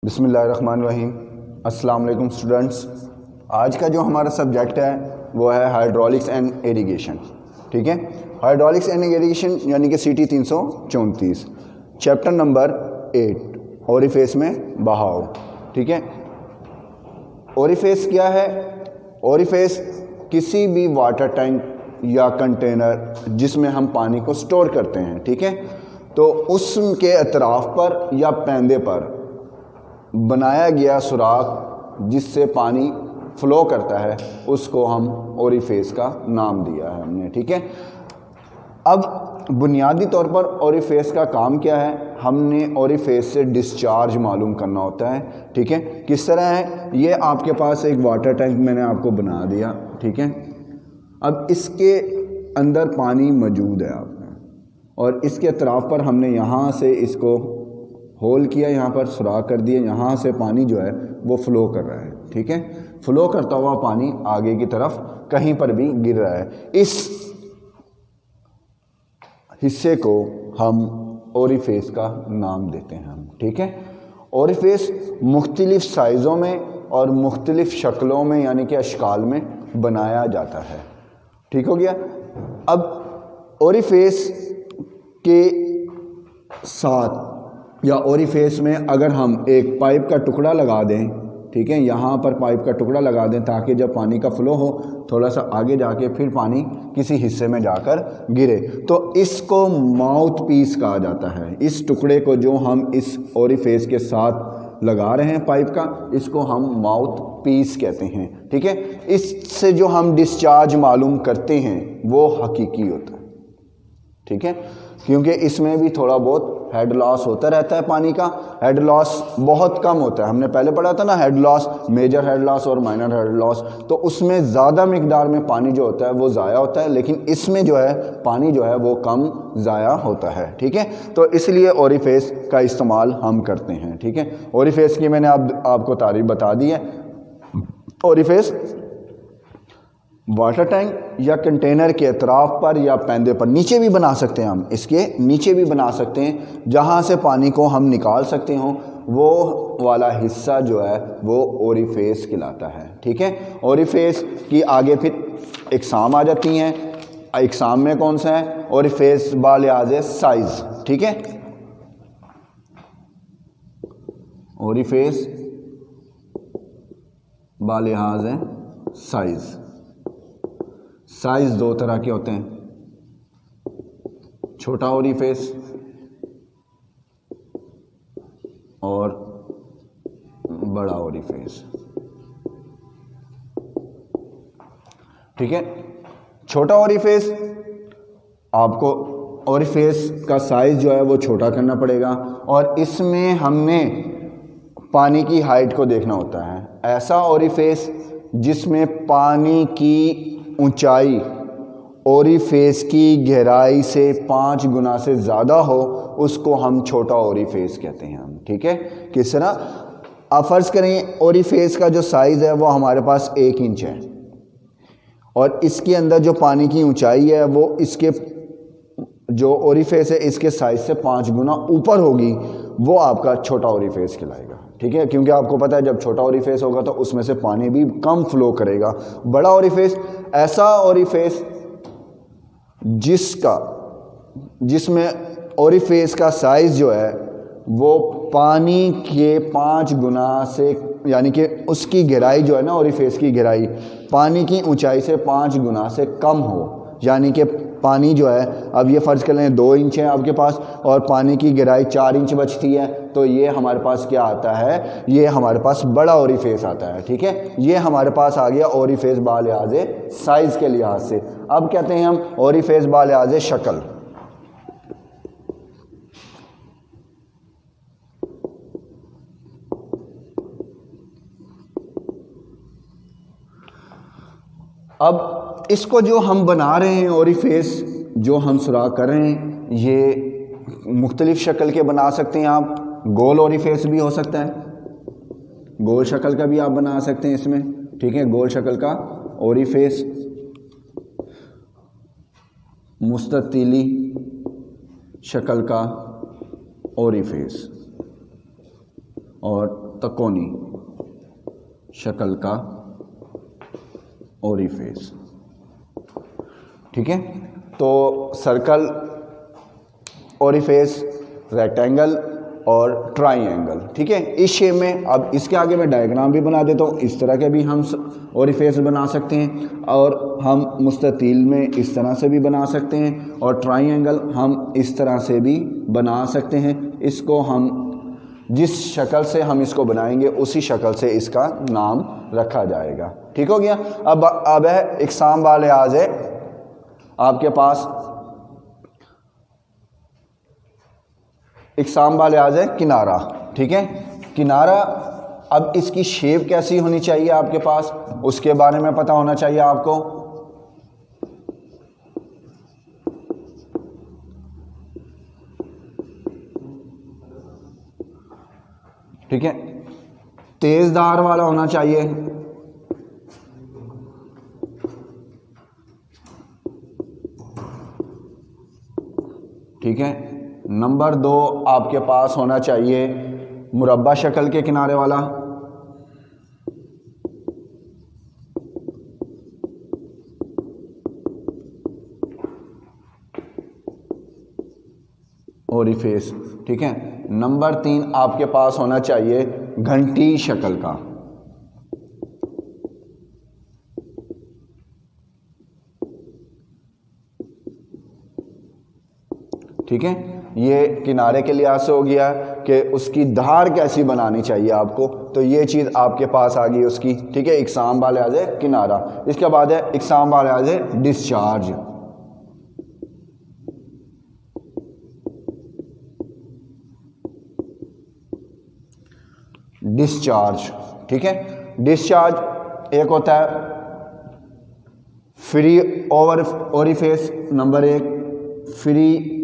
बिस्मिल्लाहिर्रहमानिर्रहीम। अस्सलाम वालेकुम स्टूडेंट्स। आज का जो हमारा सब्जेक्ट है वो है हाइड्रोलिक्स एंड इरिगेशन। ठीक है, हाइड्रोलिक्स एंड इरिगेशन यानी कि CT 334, चैप्टर नंबर 8, ओरिफेस में बहाव। ठीक है, ओरिफेस क्या है? ओरिफेस किसी भी वाटर टैंक या कंटेनर जिसमें हम पानी को स्टोर करते हैं, ठीक है, तो उसके अतराफ पर या पैंदे पर बनाया गया सुराख जिससे पानी फ्लो करता है उसको हम ओरिफेस का नाम दिया है हमने। ठीक है, अब बुनियादी तौर पर ओरिफेस का काम क्या है? हमने ओरिफेस से डिस्चार्ज मालूम करना होता है। ठीक है, किस तरह है? ये आपके पास एक वाटर टैंक मैंने आपको बना दिया। ठीक है, अब इसके अंदर पानी मौजूद है आपने, और इसके अतराफ पर हमने यहाँ से इसको होल किया, यहाँ पर सुराख कर दिया, यहाँ से पानी जो है वो फ्लो कर रहा है। ठीक है, फ्लो करता हुआ पानी आगे की तरफ कहीं पर भी गिर रहा है। इस हिस्से को हम ओरिफेस का नाम देते हैं हम। ठीक है, ओरिफेस मुख्तलिफ साइज़ों में और मुख्तलिफ शक्लों में यानी कि अशकाल में बनाया जाता है। ठीक हो गया। अब ओरिफेस के साथ या ओरिफेस में अगर हम एक पाइप का टुकड़ा लगा दें, ठीक है, यहाँ पर पाइप का टुकड़ा लगा दें ताकि जब पानी का फ्लो हो थोड़ा सा आगे जाके फिर पानी किसी हिस्से में जाकर गिरे, तो इसको माउथ पीस कहा जाता है। इस टुकड़े को जो हम इस ओरिफेस के साथ लगा रहे हैं पाइप का, इसको हम माउथ पीस कहते हैं। ठीक है, इससे जो हम डिस्चार्ज मालूम करते हैं वो हकीकी होता है। ठीक है, क्योंकि इसमें भी थोड़ा बहुत हेड लॉस होता रहता है। पानी का हेड लॉस बहुत कम होता है। हमने पहले पढ़ा था ना, head loss, major head loss और माइनर हेड लॉस, तो उसमें ज़्यादा मिकदार में पानी जो होता है वो ज़ाया होता है, लेकिन इसमें जो है पानी जो है वो कम ज़ाया होता है। ठीक है, तो इसलिए ओरिफेस का इस्तेमाल हम करते हैं। ठीक है, ओरिफेस की मैंने आपको तारीफ बता दी है। ओरिफेस वाटर टैंक या कंटेनर के अतराफ पर या पैंदे पर, नीचे भी बना सकते हैं हम, इसके नीचे भी बना सकते हैं, जहाँ से पानी को हम निकाल सकते हो, वो वाला हिस्सा जो है वो ओरिफेस कहलाता है। ठीक है, ओरिफेस की आगे फिर इकसाम आ जाती हैं। इकसाम में कौन सा है? ओरिफेस बालिहाज साइज। ठीक है, ओरिफेस बालिहाज साइज। साइज दो तरह के होते हैं, छोटा ओरिफेस और बड़ा ओरिफेस। ठीक है, छोटा ओरिफेस, आपको ओरिफेस का साइज जो है वो छोटा करना पड़ेगा, और इसमें हमने पानी की हाइट को देखना होता है। ऐसा ओरिफेस जिसमें पानी की ऊंचाई ओरिफेस की गहराई से 5 गुना से ज़्यादा हो, उसको हम छोटा ओरिफेस कहते हैं हम। ठीक है, किस तरह? आप फ़र्ज़ करें ओरिफेस का जो साइज़ है वो हमारे पास 1 इंच है, और इसके अंदर जो पानी की ऊंचाई है वो इसके जो ओरिफेस है इसके साइज़ से 5 गुना ऊपर होगी, वो आपका छोटा ओरिफेस कहलाएगा। ठीक है, क्योंकि आपको पता है जब छोटा ओरिफेस होगा तो उसमें से पानी भी कम फ्लो करेगा। बड़ा ओरिफेस, ऐसा ओरिफेस जिसमें ओरिफेस का साइज़ जो है वो पानी के 5 गुना से, यानी कि उसकी गहराई जो है ना, ओरिफेस की गहराई पानी की ऊंचाई से 5 गुना से कम हो। यानी कि पानी जो है, अब ये फ़र्ज़ कर लें 2 इंच है आपके पास और पानी की गहराई 4 इंच बचती है, तो ये हमारे पास क्या आता है? ये हमारे पास बड़ा ओरिफेस आता है। ठीक है, ये हमारे पास आ गया ओरिफेस बालिहाज साइज़ के लिहाज से। अब कहते हैं हम ओरिफेस बालिहाज शक्ल। अब इसको जो हम बना रहे हैं, ओरिफेस जो हम सुराख कर रहे हैं, ये मुख्तलिफ शक्ल के बना सकते हैं आप। गोल ओरिफेस भी हो सकता है, गोल शक्ल का भी आप बना सकते हैं इसमें। ठीक है, गोल शक्ल का ओरिफेस, मुस्ततीली शक्ल का ओरिफेस, और तकोनी शक्ल का ओरिफेस। ठीक है, तो सर्कल, ओरिफेस, रेक्टेंगल और ट्राइंगल। ठीक है, इस शेप में। अब इसके आगे मैं डायग्राम भी बना देता हूँ। इस तरह के भी हम ओरिफेस बना सकते हैं और हम मुस्ततील में इस तरह से भी बना सकते हैं और ट्राइंगल हम इस तरह से भी बना सकते हैं। इसको हम जिस शक्ल से हम इसको बनाएंगे उसी शक्ल से इसका नाम रखा जाएगा। ठीक हो गया। अब है इकसाम वाले लिहाज है आपके पास, इकसाम वाले लिहाज है किनारा। ठीक है, किनारा। अब इसकी शेप कैसी होनी चाहिए आपके पास, उसके बारे में पता होना चाहिए आपको। ठीक है, तेज धार वाला होना चाहिए। ठीक है, नंबर 2 आपके पास होना चाहिए मुरब्बा शक्ल के किनारे वाला। ओरिफेस। ठीक है, नंबर 3 आपके पास होना चाहिए घंटी शक्ल का। ठीक है, ये किनारे के लिहाज से हो गया कि उसकी धार कैसी बनानी चाहिए आपको, तो ये चीज़ आपके पास आ गई उसकी। ठीक है, इकसाम वाले आज है किनारा। इसके बाद है इकसाम वाले आज है डिस्चार्ज। डिस्चार्ज। ठीक है, डिस्चार्ज एक होता है free orifice. Number 1 free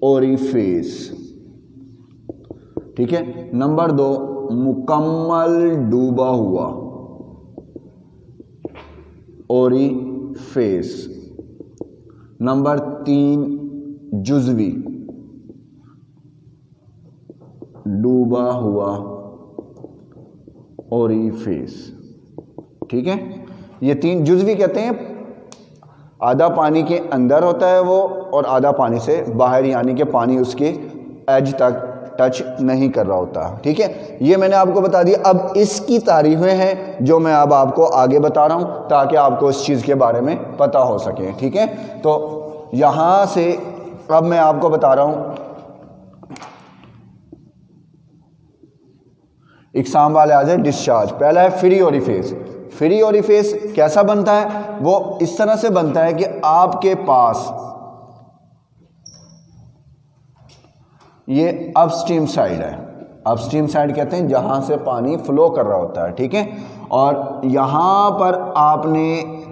orifice. ठीक है, नंबर 2 मुकम्मल डूबा हुआ ओरिफेस। नंबर 3 जुज़वी डूबा हुआ ओरिफेस। ठीक है, ये 3 जुज़वी कहते हैं, आधा पानी के अंदर होता है वो और आधा पानी से बाहर, यानी कि पानी उसके एज तक टच नहीं कर रहा होता। ठीक है, ये मैंने आपको बता दिया। अब इसकी तारीफें हैं जो मैं अब आपको आगे बता रहा हूं ताकि आपको इस चीज़ के बारे में पता हो सके। ठीक है, तो यहां से अब मैं आपको बता रहा हूं इकसाम वाले आज है डिस्चार्ज। पहला है फ्री ओरिफेस। फ्री ओरिफेस कैसा बनता है, वो इस तरह से बनता है कि आपके पास ये अपस्ट्रीम साइड है। अपस्ट्रीम साइड कहते हैं जहां से पानी फ्लो कर रहा होता है। ठीक है, और यहां पर आपने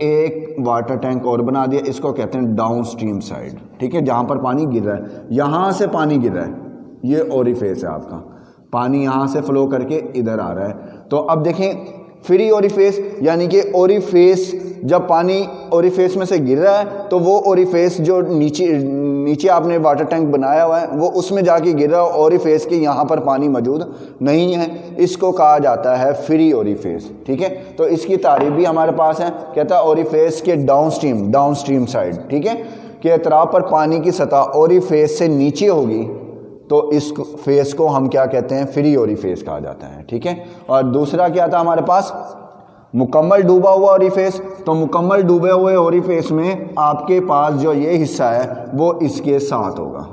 एक वाटर टैंक और बना दिया, इसको कहते हैं डाउनस्ट्रीम साइड। ठीक है, जहां पर पानी गिर रहा है, यहां से पानी गिर रहा है, ये ओरिफेस है आपका। पानी यहां से फ्लो करके इधर आ रहा है। तो अब देखें फ्री ओरिफेस यानी कि ओरिफेस, जब पानी ओरिफेस में से गिर रहा है तो वो ओरिफेस जो नीचे आपने वाटर टैंक बनाया हुआ है वो उसमें जाके गिर रहा है, ओरिफेस के यहाँ पर पानी मौजूद नहीं है, इसको कहा जाता है फ्री ओरिफेस। ठीक है, तो इसकी तारीफ भी हमारे पास है, कहता है ओरिफेस के डाउनस्ट्रीम साइड। ठीक है, कि एतराफ पर पानी की सतह ओरिफेस से नीचे होगी तो इस फेस को हम क्या कहते हैं, फ्री ओरिफेस कहा जाता है। ठीक है, और दूसरा क्या था हमारे पास, मुकम्मल डूबा हुआ ओरिफेस। तो मुकम्मल डूबे हुए ओरिफेस में आपके पास जो ये हिस्सा है वो इसके साथ होगा।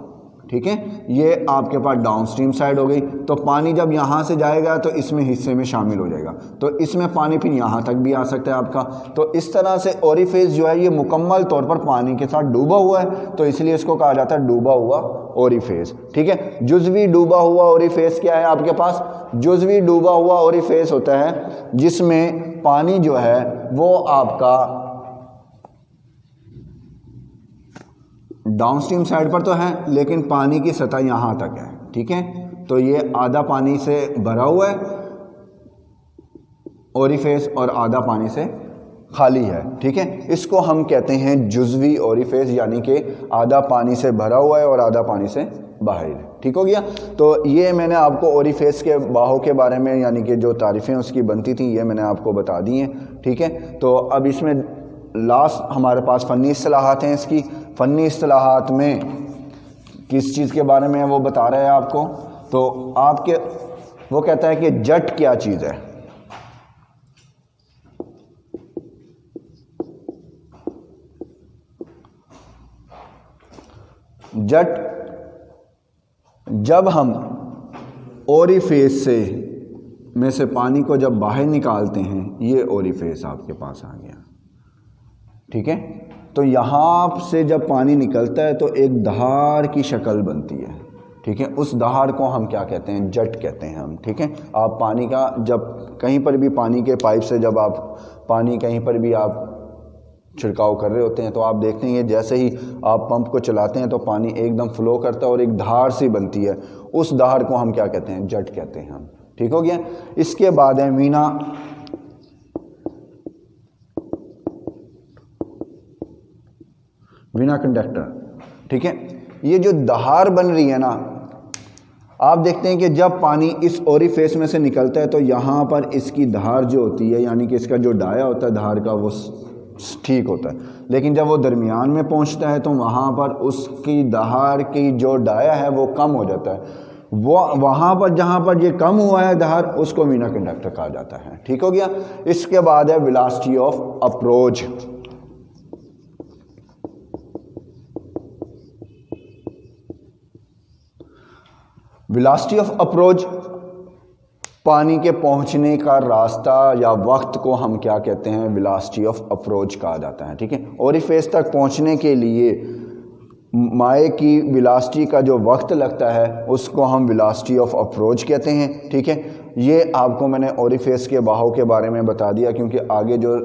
ठीक है, ये आपके पास डाउनस्ट्रीम साइड हो गई। तो पानी जब यहाँ से जाएगा तो इसमें हिस्से में शामिल हो जाएगा, तो इसमें पानी फिर यहाँ तक भी आ सकता है आपका। तो इस तरह से ओरिफेस जो है ये मुकम्मल तौर पर पानी के साथ डूबा हुआ है, तो इसलिए इसको कहा जाता है डूबा हुआ ओरिफेस। ठीक है, जुज़वी डूबा हुआ ओरिफेस क्या है आपके पास, जुज़वी डूबा हुआ ओरिफेस होता है जिसमें पानी जो है वो आपका डाउनस्ट्रीम साइड पर तो है लेकिन पानी की सतह यहाँ तक है। ठीक है, तो ये आधा पानी से भरा हुआ है ओरिफेस और आधा पानी से खाली है। ठीक है, इसको हम कहते हैं जुज़वी ओरिफेस, यानी कि आधा पानी से भरा हुआ है और आधा पानी से बाहर। ठीक हो गया। तो ये मैंने आपको ओरिफेस के बाहों के बारे में यानी कि जो तारीफ़ें उसकी बनती थी ये मैंने आपको बता दी हैं। ठीक है। तो अब इसमें लास्ट हमारे पास फ़नी इस्तिलाहात हैं। इसकी फ़नी इस्तिलाहात में किस चीज़ के बारे में वो बता रहा है आपको। तो आपके वो कहता है कि जट क्या चीज़ है। जट जब हम ओरिफेस से में से पानी को जब बाहर निकालते हैं, ये ओरिफेस आपके पास आ गया। ठीक है। तो यहाँ से जब पानी निकलता है तो एक दहाड़ की शक्ल बनती है। ठीक है। उस दहाड़ को हम क्या कहते हैं, जट कहते हैं हम। ठीक है। आप पानी का जब कहीं पर भी पानी के पाइप से जब आप पानी कहीं पर भी आप छिड़काव कर रहे होते हैं तो आप देखते हैं जैसे ही आप पंप को चलाते हैं तो पानी एकदम फ्लो करता है और एक धार सी बनती है। उस धार को हम क्या कहते हैं, जट कहते हैं हम। ठीक हो गया। इसके बाद है वीना। वीना कंडक्टर। ठीक है। ये जो धार बन रही है ना, आप देखते हैं कि जब पानी इस ओरिफेस में से निकलता है तो यहाँ पर इसकी धार जो होती है यानी कि इसका जो डाया होता है धार का वो ठीक होता है, लेकिन जब वो दरमियान में पहुँचता है तो वहाँ पर उसकी धार की जो डाया है वो कम हो जाता है। वो वहाँ पर जहाँ पर ये कम हुआ है धार, उसको वीना कंडक्टर कहा जाता है। ठीक हो गया। इसके बाद है velocity of approach. Velocity of approach पानी के पहुंचने का रास्ता या वक्त को हम क्या कहते हैं, वेलोसिटी ऑफ अप्रोच कहा जाता है। ठीक है। ओरिफेस तक पहुंचने के लिए माए की वेलोसिटी का जो वक्त लगता है उसको हम वेलोसिटी ऑफ अप्रोच कहते हैं। ठीक है। ये आपको मैंने ओरिफेस के बाहों के बारे में बता दिया क्योंकि आगे जो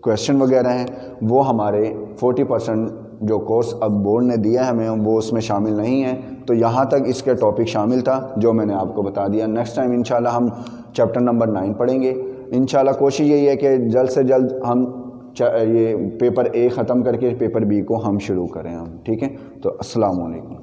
क्वेश्चन वगैरह हैं वो हमारे 40% जो कोर्स अब बोर्ड ने दिया है हमें वो उसमें शामिल नहीं है। तो यहाँ तक इसके टॉपिक शामिल था जो मैंने आपको बता दिया। नेक्स्ट टाइम इंशाल्लाह हम चैप्टर नंबर 9 पढ़ेंगे। इंशाल्लाह कोशिश यही है कि जल्द से जल्द हम ये पेपर A ख़त्म करके पेपर B को हम शुरू करें हम। ठीक है। तो अस्सलाम वालेकुम।